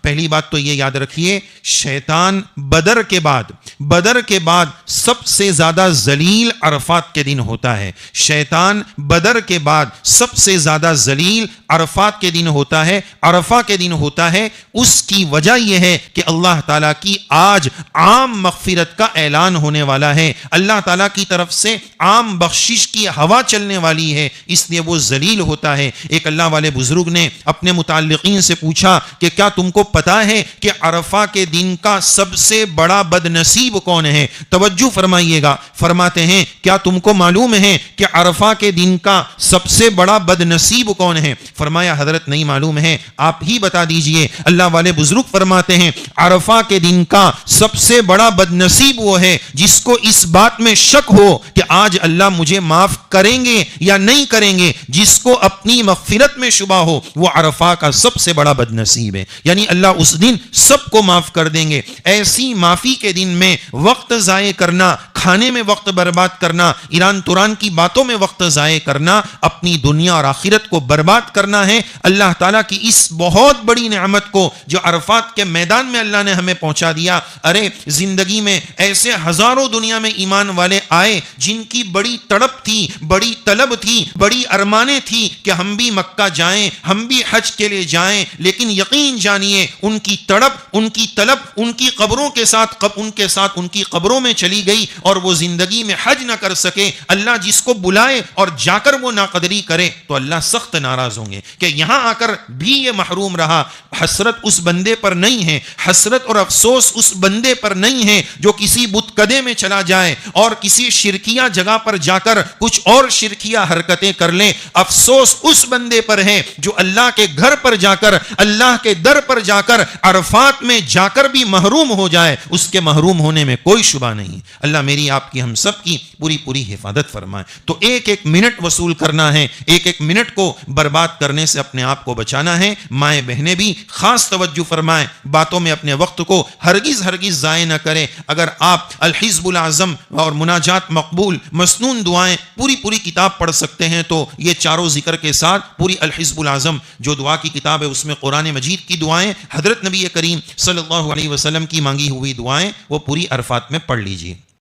پہلی بات تو یہ یاد رکھیے، شیطان بدر کے بعد سب سے زیادہ ذلیل عرفات کے دن ہوتا ہے. شیطان بدر کے بعد سب سے زیادہ ذلیل عرفات کے دن ہوتا ہے، عرفہ کے دن ہوتا ہے. اس کی وجہ یہ ہے کہ اللہ تعالیٰ کی آج عام مغفرت کا اعلان ہونے والا ہے، اللہ تعالیٰ کی طرف سے عام بخشش کی ہوا چلنے والی ہے، اس لیے وہ ذلیل ہوتا ہے. ایک اللہ والے بزرگ نے اپنے متعلقین سے پوچھا کہ کیا تم کو پتا ہے کہ عرفہ کے دن کا سب سے بڑا بد نصیب کون ہے؟ توجہ فرمائیے گا. فرماتے ہیں کیا تم کو معلوم ہے کہ عرفہ کے دن کا سب سے بڑا بد نصیب کون ہے؟ فرمایا حضرت نہیں معلوم ہے، آپ ہی بتا دیجئے. اللہ والے بزرگ فرماتے ہیں عرفہ کے دن کا سب سے بڑا بد نصیب وہ ہے جس کو اس بات میں شک ہو کہ آج اللہ مجھے معاف کریں گے یا نہیں کریں گے. جس کو اپنی مغفرت میں شبہ ہو وہ عرفہ کا سب سے بڑا بد نصیب ہے. یعنی اللہ اس دن سب کو معاف کر دیں گے. ایسی معافی کے دن میں وقت ضائع کرنا، کھانے میں وقت برباد کرنا، ایران توران کی باتوں میں وقت ضائع کرنا، اپنی دنیا اور آخرت کو برباد کرنا ہے. اللہ تعالیٰ کی اس بہت بڑی نعمت کو جو عرفات کے میدان میں اللہ نے ہمیں پہنچا دیا. ارے زندگی میں ایسے ہزاروں دنیا میں ایمان والے آئے جن کی بڑی تڑپ تھی، بڑی طلب تھی، بڑی ارمانیں تھی کہ ہم بھی مکہ جائیں، ہم بھی حج کے لیے جائیں. لیکن یقین جانیے ان کی تڑپ، ان کی طلب ان کی قبروں کے ساتھ ان کی قبروں میں چلی گئی اور وہ زندگی میں حج نہ کر سکے. اللہ جس کو بلائے اور جا کر وہ ناقدری کرے تو اللہ سخت ناراض ہوں گے کہ یہاں آ کر بھی یہ محروم رہا. حسرت اس بندے پر نہیں ہے، حسرت اور افسوس اس بندے پر نہیں ہے جو کسی بت کدے میں چلا جائے اور کسی شرکیہ جگہ پر جا کر کچھ اور شرکیہ حرکتیں کر لے. افسوس اس بندے پر ہے جو اللہ کے گھر پر جا کر، اللہ کے در پر جا کر، عرفات میں جا کر بھی محروم ہو جائے. اس کے محروم ہونے میں کوئی شبہ نہیں. اللہ میری آپ کی ہم سب کی پوری حفاظت فرمائے. تو ایک ایک منٹ وصول کرنا ہے، ایک ایک منٹ کو برباد کرنے سے اپنے آپ کو بچانا ہے. مائیں بہنیں بھی خاص توجہ فرمائیں، باتوں میں اپنے وقت کو ہرگز ضائع نہ کریں. اگر آپ الحزب العظم اور مناجات مقبول مسنون دعائیں پوری کتاب پڑھ سکتے ہیں تو یہ چاروں ذکر کے ساتھ پوری الحزب العظم جو دعا کی کتاب ہے اس میں قرآن مجید کی دعائیں، حضرت نبی کریم صلی اللہ علیہ وسلم کی مانگی ہوئی دعائیں، وہ پوری عرفات میں پڑھ لیجئے.